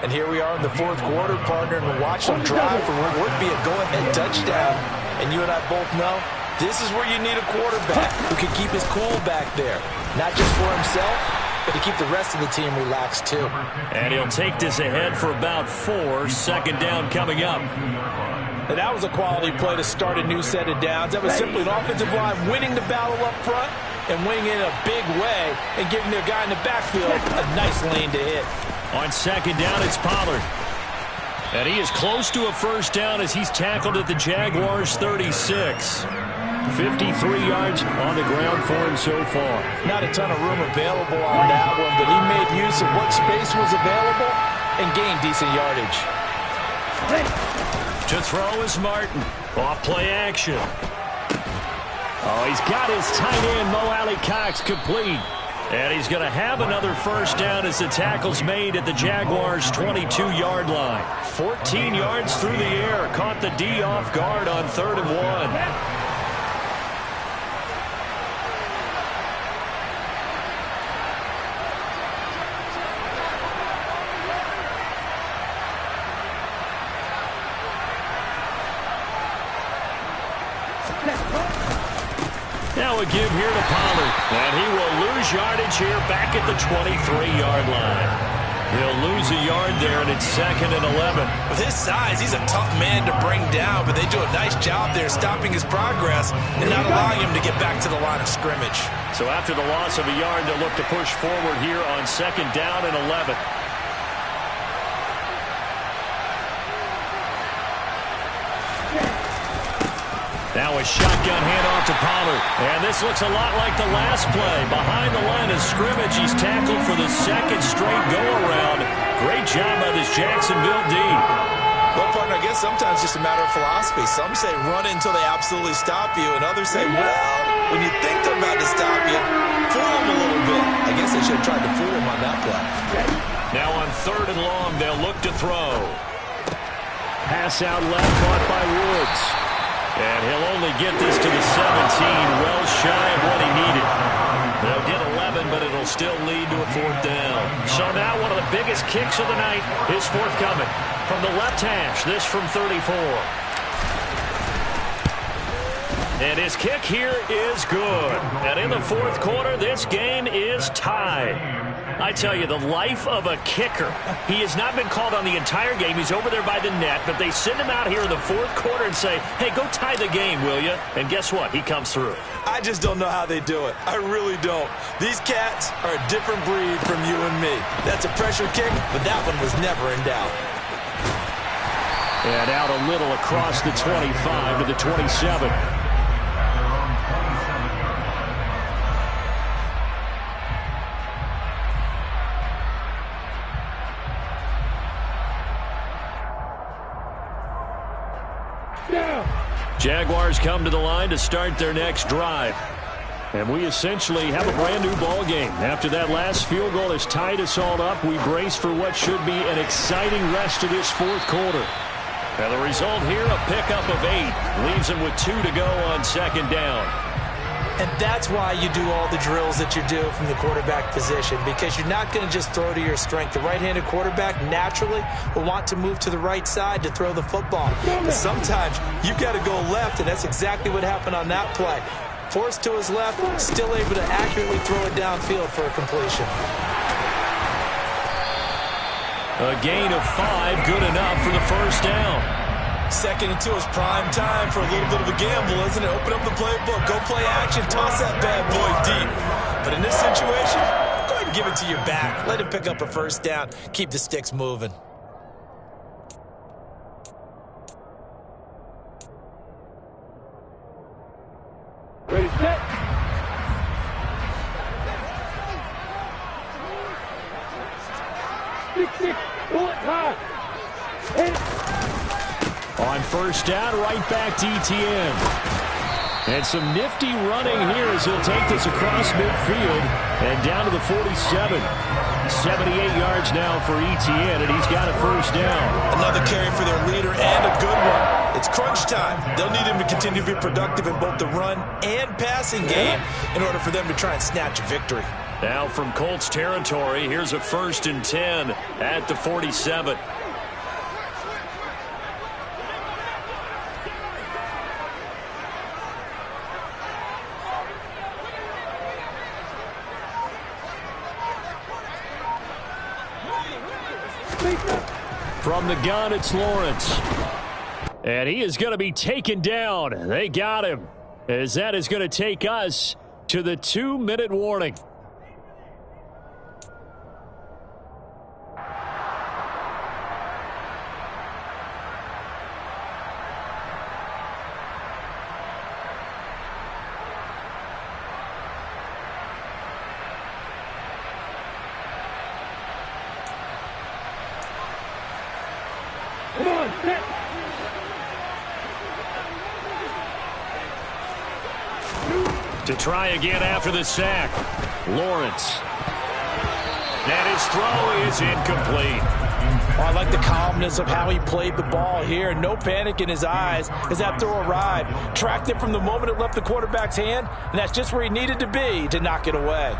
And here we are in the 4th quarter, partner, and watch them drive for what would be a go-ahead touchdown. And you and I both know this is where you need a quarterback who can keep his cool back there. Not just for himself, but to keep the rest of the team relaxed too. And he'll take this ahead for about 4. 2nd down coming up. And that was a quality play to start a new set of downs. That was simply an offensive line winning the battle up front and winning it in a big way and giving their guy in the backfield a nice lane to hit. On 2nd down, it's Pollard. And he is close to a first down as he's tackled at the Jaguars' 36. 53 yards on the ground for him so far. Not a ton of room available on that one, but he made use of what space was available and gained decent yardage. To throw is Martin. Off play action. Oh, he's got his tight end, Mo Alley-Cox, complete. And he's going to have another first down as the tackle's made at the Jaguars' 22-yard line. 14 yards through the air. Caught the D off guard on 3rd and 1. Now a give here to Pollard. And he will lose yardage here back at the 23-yard line. He'll lose a yard there, and it's 2nd and 11. With his size, he's a tough man to bring down, but they do a nice job there stopping his progress and not allowing him to get back to the line of scrimmage. So after the loss of a yard, they'll look to push forward here on 2nd down and 11. Now a shotgun handoff to Pollard. And this looks a lot like the last play. Behind the line of scrimmage, he's tackled for the 2nd straight go-around. Great job by this Jacksonville D. Well, partner, I guess sometimes it's just a matter of philosophy. Some say run until they absolutely stop you, and others say, well, when you think they're about to stop you, fool them a little bit. I guess they should have tried to fool them on that play. Now on 3rd and long, they'll look to throw. Pass out left, caught by Woods. And he'll only get this to the 17, well shy of what he needed. They'll get 11 but it'll still lead to a 4th down. So now one of the biggest kicks of the night is forthcoming. From the left hash, this from 34. And his kick here is good. And in the 4th quarter, this game is tied. I tell you, the life of a kicker. He has not been called on the entire game. He's over there by the net, but they send him out here in the 4th quarter and say, hey, go tie the game, will you? And guess what? He comes through. I just don't know how they do it. I really don't. These cats are a different breed from you and me. That's a pressure kick, but that one was never in doubt. And out a little across the 25 to the 27. Jaguars come to the line to start their next drive. And we essentially have a brand new ball game. After that last field goal has tied us all up, we brace for what should be an exciting rest of this 4th quarter. And the result here, a pickup of 8. Leaves him with 2 to go on 2nd down. And that's why you do all the drills that you do from the quarterback position, because you're not going to just throw to your strength. The right-handed quarterback naturally will want to move to the right side to throw the football. But sometimes you've got to go left, and that's exactly what happened on that play. Forced to his left, still able to accurately throw it downfield for a completion. A gain of 5, good enough for the 1st down. 2nd and 2 is prime time for a little bit of a gamble, isn't it? Open up the playbook, go play action, toss that bad boy deep. But in this situation, go ahead and give it to your back. Let him pick up a 1st down. Keep the sticks moving. Ready, set. Six, bullet time. Hit it. On 1st down, right back to ETN. And some nifty running here as he'll take this across midfield and down to the 47. 78 yards now for ETN, and he's got a 1st down. Another carry for their leader and a good one. It's crunch time. They'll need him to continue to be productive in both the run and passing game in order for them to try and snatch a victory. Now from Colts territory, here's a 1st and 10 at the 47. From the gun, it's Lawrence. And he is going to be taken down. They got him, as that is going to take us to the 2-minute warning. To try again after the sack, Lawrence. And his throw is incomplete. Oh, I like the calmness of how he played the ball here. No panic in his eyes as that throw arrived. Tracked it from the moment it left the quarterback's hand, and that's just where he needed to be to knock it away.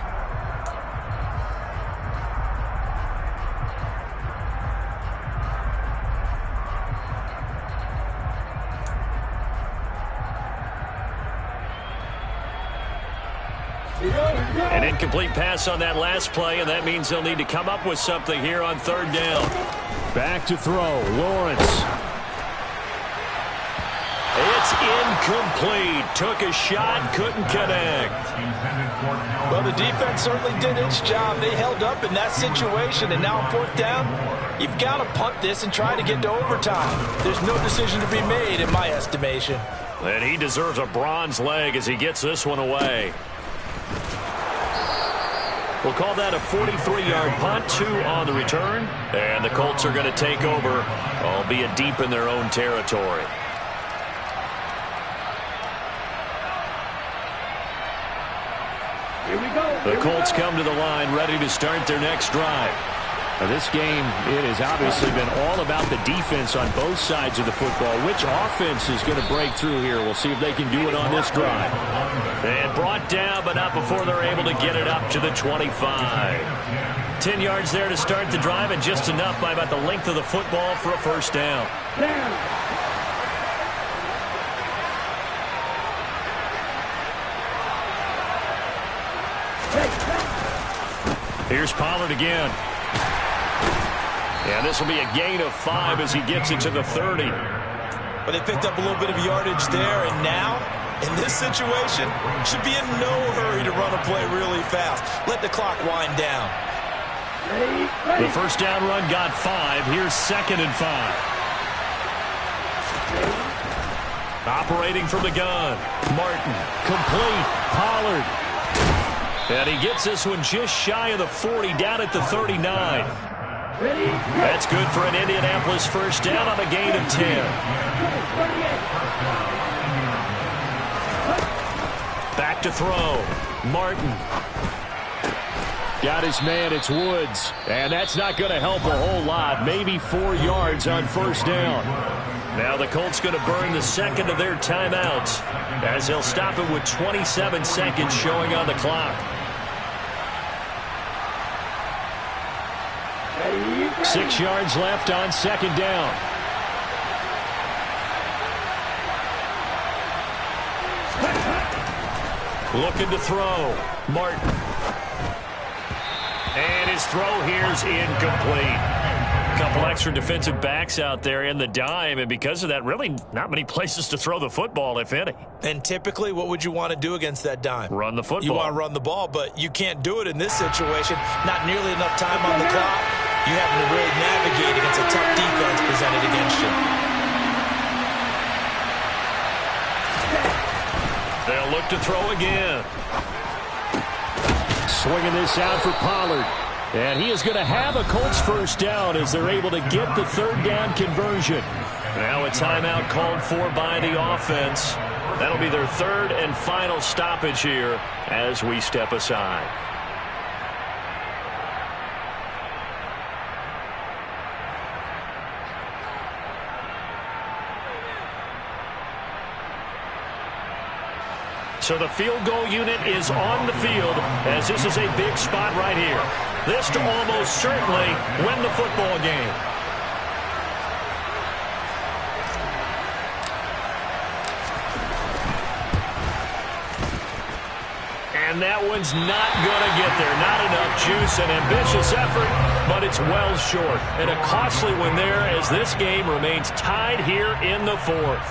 An incomplete pass on that last play, and that means they'll need to come up with something here on 3rd down. Back to throw, Lawrence. It's incomplete. Took a shot, couldn't connect. Well, the defense certainly did its job. They held up in that situation, and now on 4th down, you've got to punt this and try to get to overtime. There's no decision to be made in my estimation. And he deserves a bronze leg as he gets this one away. We'll call that a 43-yard punt, 2 on the return. And the Colts are going to take over, albeit deep in their own territory. Here we go. The Colts come to the line ready to start their next drive. This game, it has obviously been all about the defense on both sides of the football. Which offense is going to break through here? We'll see if they can do it on this drive. And brought down, but not before they're able to get it up to the 25. 10 yards there to start the drive, and just enough by about the length of the football for a first down. Here's Pollard again. Yeah, this will be a gain of 5 as he gets it to the 30. But they picked up a little bit of yardage there, and now, in this situation, should be in no hurry to run a play really fast. Let the clock wind down. The first down run got 5. Here's 2nd and 5. Operating from the gun. Martin, complete. Pollard. And he gets this one just shy of the 40, down at the 39. That's good for an Indianapolis first down on a gain of 10. Back to throw. Martin. Got his man, it's Woods. And that's not going to help a whole lot. Maybe 4 yards on first down. Now the Colts going to burn the second of their timeouts as they'll stop it with 27 seconds showing on the clock. 6 yards left on second down. Looking to throw. Martin. And his throw here's incomplete. A couple extra defensive backs out there in the dime, and because of that, really not many places to throw the football, if any. And typically, what would you want to do against that dime? Run the football. You want to run the ball, but you can't do it in this situation. Not nearly enough time on the clock. You having to really navigate against a tough defense presented against you. They'll look to throw again. Swinging this out for Pollard. And he is going to have a Colts first down as they're able to get the third down conversion. Now a timeout called for by the offense. That'll be their third and final stoppage here as we step aside. So the field goal unit is on the field as this is a big spot right here. This to almost certainly win the football game. And that one's not going to get there. Not enough juice, an ambitious effort, but it's well short. And a costly one there as this game remains tied here in the fourth.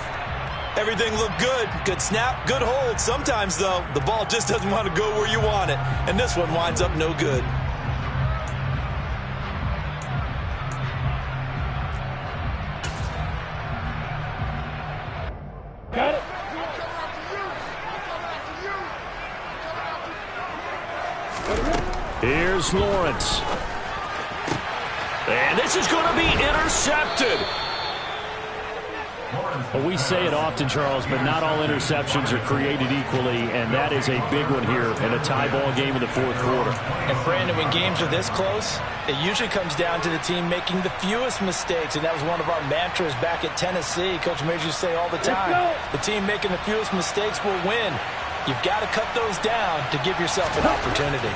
Everything looked good. Good snap, good hold. Sometimes, though, the ball just doesn't want to go where you want it. And this one winds up no good. Got it. Here's Lawrence. And this is going to be intercepted. Well, we say it often, Charles, but not all interceptions are created equally, and that is a big one here in a tie ball game in the fourth quarter. And, Brandon, when games are this close, it usually comes down to the team making the fewest mistakes, and that was one of our mantras back at Tennessee. Coach made you say all the time, the team making the fewest mistakes will win. You've got to cut those down to give yourself an opportunity.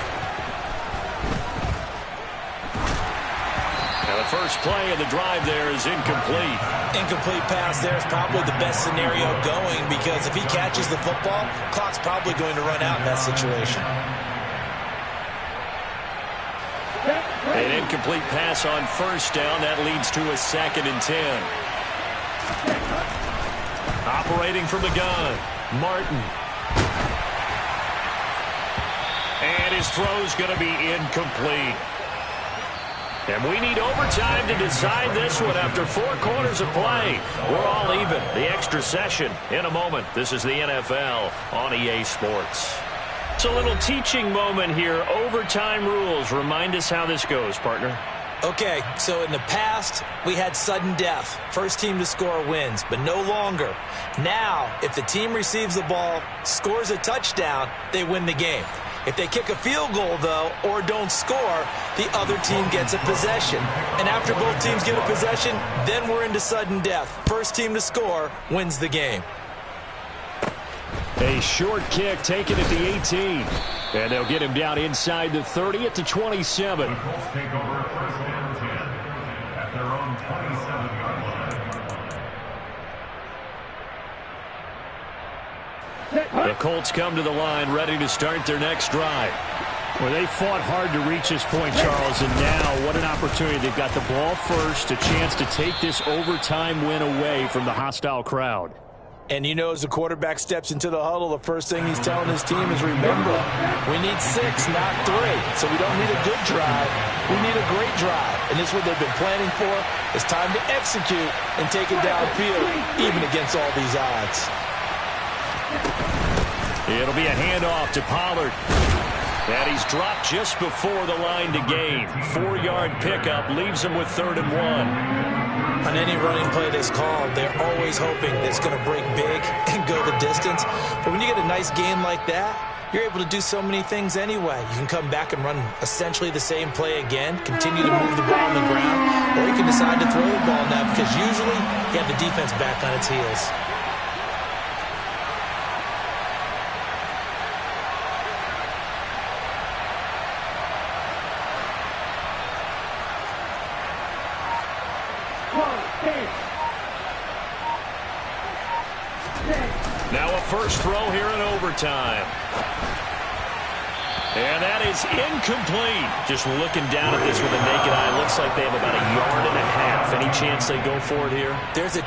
The first play of the drive there is incomplete. Incomplete pass there is probably the best scenario going because if he catches the football, clock's probably going to run out in that situation. An incomplete pass on first down. That leads to a 2nd and 10. Operating from the gun, Martin. And his throw's going to be incomplete. And we need overtime to decide this one after 4 quarters of play. We're all even. The extra session in a moment. This is the NFL on EA Sports. It's a little teaching moment here. Overtime rules. Remind us how this goes, partner. Okay, so in the past, we had sudden death. First team to score wins, but no longer. Now, if the team receives the ball, scores a touchdown, they win the game. If they kick a field goal, though, or don't score, the other team gets a possession. And after both teams get a possession, then we're into sudden death. First team to score wins the game. A short kick taken at the 18. And they'll get him down inside the 30 at the 27. The Colts take over first and 10 at their own 27-yard line. The Colts come to the line ready to start their next drive. Well, they fought hard to reach this point, Charles, and now what an opportunity. They've got the ball first, a chance to take this overtime win away from the hostile crowd. And you know, as the quarterback steps into the huddle, the first thing he's telling his team is, remember, we need 6, not 3. So we don't need a good drive. We need a great drive. And this is what they've been planning for. It's time to execute and take it downfield, even against all these odds. It'll be a handoff to Pollard. And he's dropped just before the line to gain. 4-yard pickup leaves him with 3rd and 1. On any running play that's called, they're always hoping that it's going to break big and go the distance. But when you get a nice gain like that, you're able to do so many things anyway. You can come back and run essentially the same play again, continue to move the ball on the ground, or you can decide to throw the ball now because usually you have the defense back on its heels. Now a first throw here in overtime. And that is incomplete. Just looking down at this with a naked eye, looks like they have about 1.5 yards. Any chance they go for it here? There's a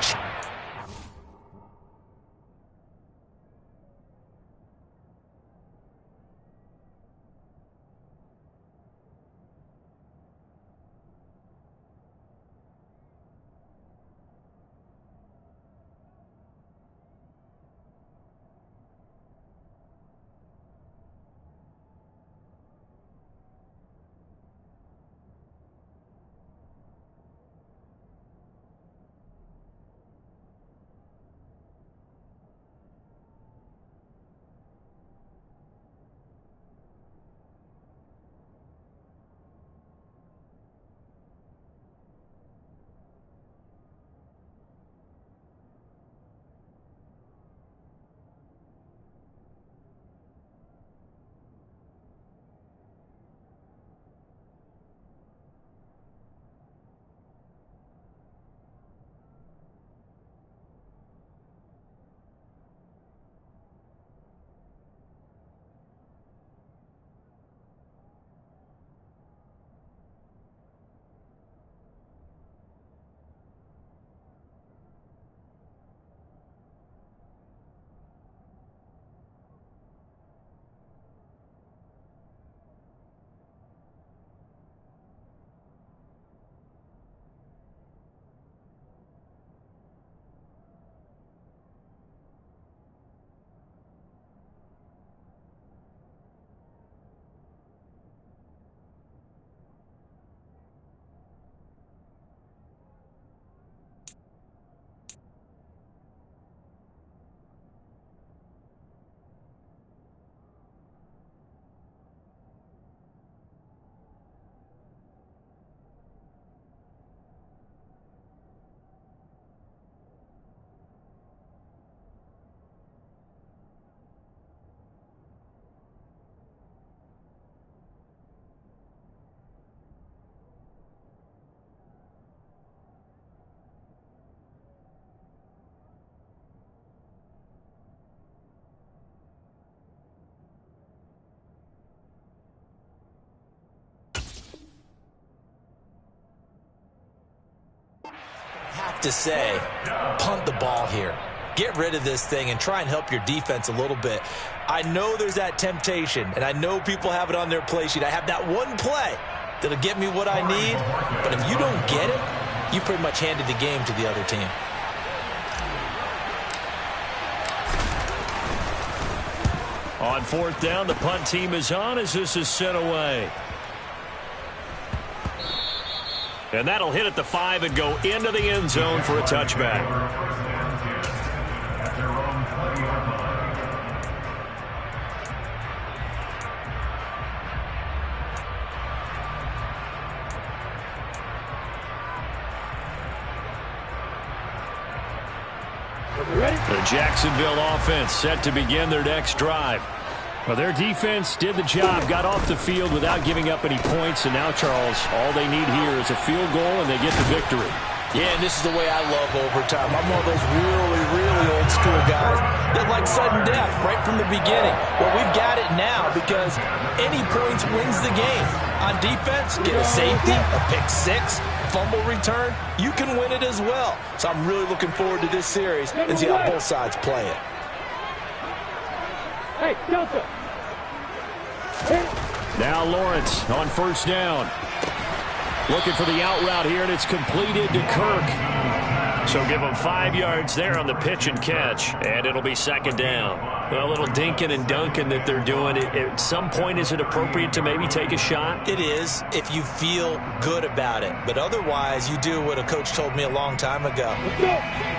to say, punt the ball here. Get rid of this thing and try and help your defense a little bit. I know there's that temptation, and I know people have it on their play sheet. I have that one play that'll get me what I need, but if you don't get it, you pretty much handed the game to the other team. On 4th down, the punt team is on as this is sent away. And that'll hit at the 5 and go into the end zone for a touchback. The Jacksonville offense set to begin their next drive. Well, their defense did the job, got off the field without giving up any points, and now, Charles, all they need here is a field goal, and they get the victory. Yeah, and this is the way I love overtime. I'm one of those really old school guys that like sudden death right from the beginning. Well, we've got it now because any points wins the game. On defense, get a safety, a pick six, fumble return, you can win it as well. So I'm really looking forward to this series and see how both sides play it. Hey, Delta. Now Lawrence on first down. Looking for the out route here, and it's completed to Kirk. So give him 5 yards there on the pitch and catch, and it'll be second down. Well, a little dinking and dunking that they're doing. At some point, is it appropriate to maybe take a shot? It is if you feel good about it. But otherwise, you do what a coach told me a long time ago.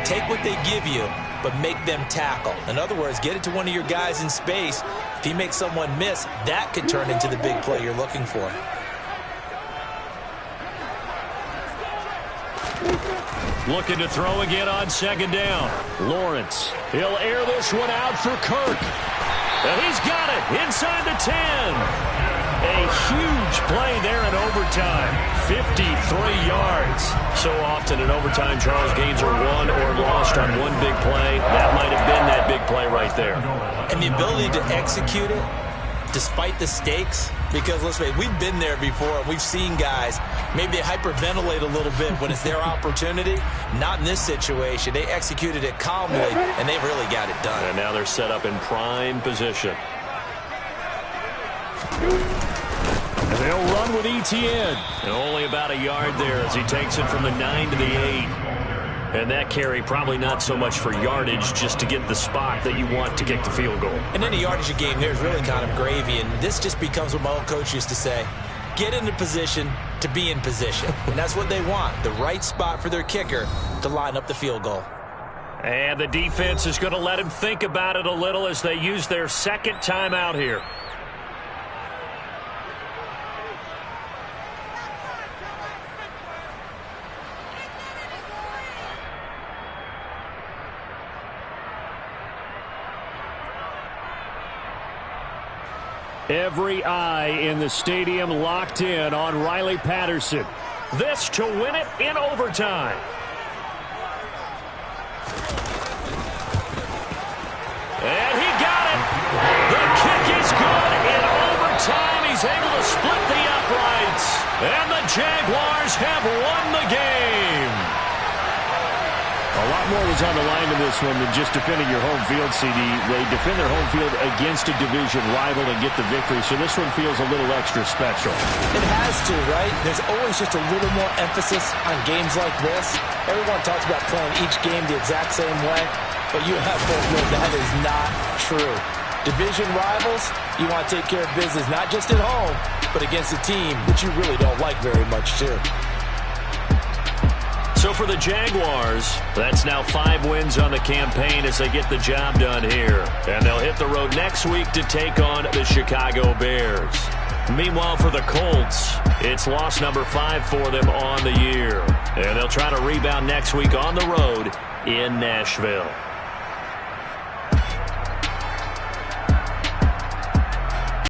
Take what they give you, but make them tackle. In other words, get it to one of your guys in space. If he makes someone miss, that could turn into the big play you're looking for. Looking to throw again on second down. Lawrence. He'll air this one out for Kirk. And he's got it inside the 10. A huge play there in overtime. 53 yards. So often in overtime, Charles, games are won or lost on one big play. That might have been that big play right there. And the ability to execute it despite the stakes, because let's face it, we've been there before. We've seen guys, maybe they hyperventilate a little bit when it's their opportunity. Not in this situation. They executed it calmly, and they really got it done. And now they're set up in prime position. And they'll run with ETN. And only about a yard there as he takes it from the 9 to the 8. And that carry probably not so much for yardage, just to get the spot that you want to kick the field goal. And any yardage of game there is really kind of gravy, and this just becomes what my old coach used to say. Get into position to be in position. And that's what they want, the right spot for their kicker to line up the field goal. And the defense is going to let him think about it a little as they use their second timeout here. Every eye in the stadium locked in on Riley Patterson. This to win it in overtime. And he got it. The kick is good in overtime. He's able to split the uprights. And the Jaguars have won the game. A lot more was on the line in this one than just defending your home field, CD. They defend their home field against a division rival and get the victory, so this one feels a little extra special. It has to, right? There's always just a little more emphasis on games like this. Everyone talks about playing each game the exact same way, but you have both know that is not true. Division rivals, you want to take care of business not just at home, but against a team that you really don't like very much, too. So for the Jaguars, that's now 5 wins on the campaign as they get the job done here. And they'll hit the road next week to take on the Chicago Bears. Meanwhile, for the Colts, it's loss number 5 for them on the year. And they'll try to rebound next week on the road in Nashville.